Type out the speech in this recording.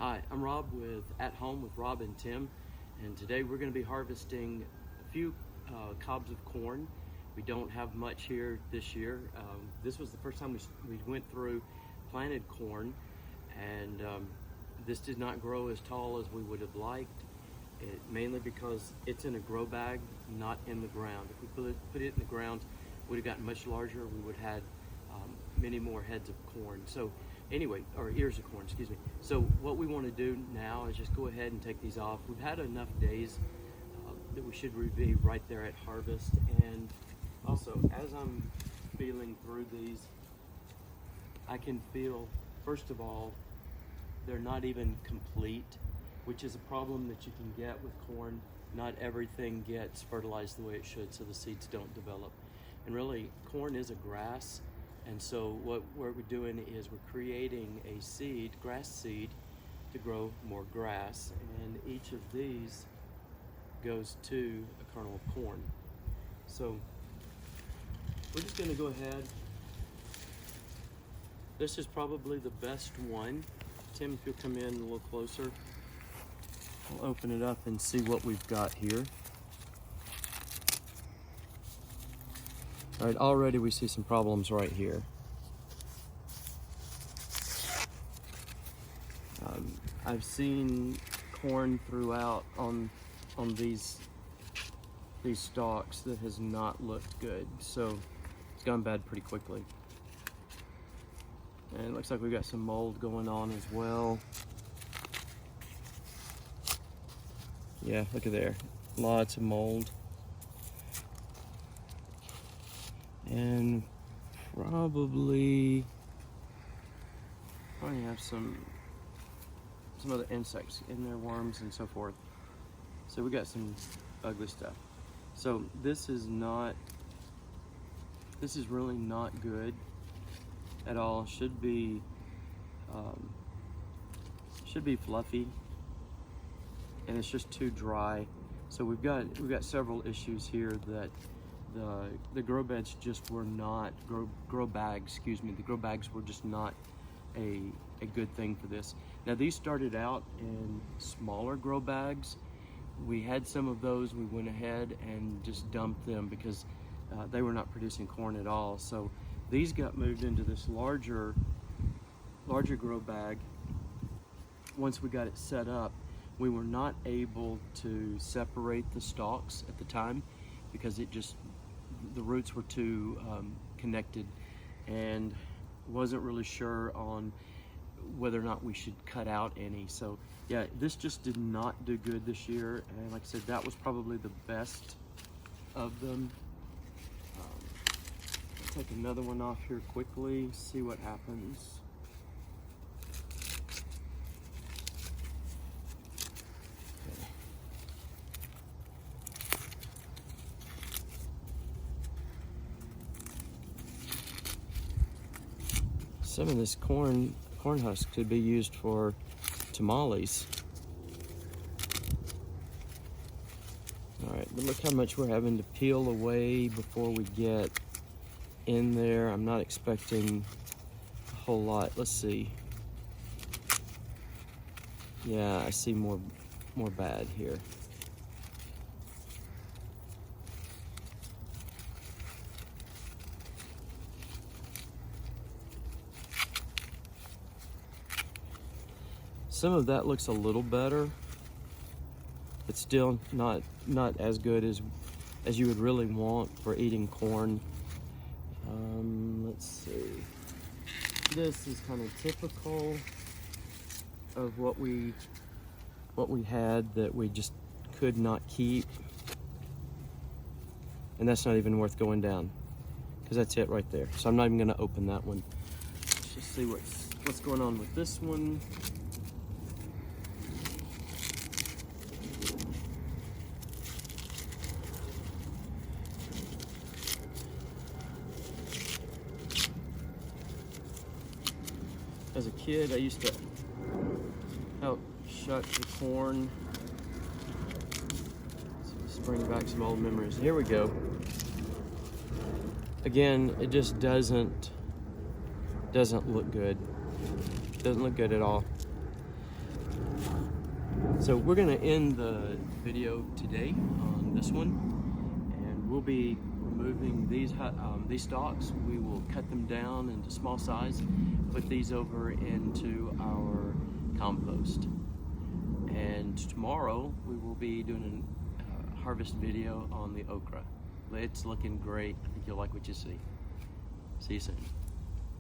Hi, I'm Rob with At Home with Rob and Tim, and today we're going to be harvesting a few cobs of corn. We don't have much here this year. This was the first time we went through planted corn, and this did not grow as tall as we would have liked, mainly because it's in a grow bag, not in the ground. If we put it in the ground, it would have gotten much larger. We would have had many more heads of corn. So anyway, or ears of corn, excuse me. So what we want to do now is just go ahead and take these off. We've had enough days that we should be right there at harvest. And also, as I'm feeling through these, I can feel, first of all, they're not even complete, which is a problem that you can get with corn. Not everything gets fertilized the way it should, so the seeds don't develop. And really, corn is a grass. And so what we're doing is we're creating a seed, grass seed, to grow more grass. And each of these goes to a kernel of corn. So we're just gonna go ahead. This is probably the best one. Tim, if you'll come in a little closer, I'll open it up and see what we've got here. All right, already we see some problems right here. I've seen corn throughout on these stalks that has not looked good, so it's gone bad pretty quickly. And it looks like we've got some mold going on as well. Yeah, look at there, lots of mold. And probably have some other insects in there, worms and so forth. So we got some ugly stuff. So this is really not good at all. Should be fluffy, and it's just too dry. So we've got several issues here that the grow beds just were not, grow bags, excuse me, the grow bags were just not a good thing for this. Now these started out in smaller grow bags. We had some of those, we went ahead and just dumped them because they were not producing corn at all. So these got moved into this larger grow bag. Once we got it set up, we were not able to separate the stalks at the time because the roots were too connected, and wasn't really sure on whether or not we should cut out any. So yeah, this just did not do good this year, and like I said, that was probably the best of them. I'll take another one off here quickly, see what happens. Some of this corn husk could be used for tamales. All right, but look how much we're having to peel away before we get in there. I'm not expecting a whole lot. Let's see. Yeah, I see more bad here. Some of that looks a little better, but still not as good as you would really want for eating corn. Let's see. This is kind of typical of what we had that we just could not keep, and that's not even worth going down because that's it right there. So I'm not even going to open that one. Let's just see what's going on with this one. As a kid, I used to help shuck the corn. So just bring back some old memories. Here we go. Again, it just doesn't look good. Doesn't look good at all. So we're going to end the video today on this one, and we'll be removing these stalks. We will cut them down into small size, put these over into our compost. And tomorrow we will be doing a harvest video on the okra. It's looking great. I think you'll like what you see. See you soon.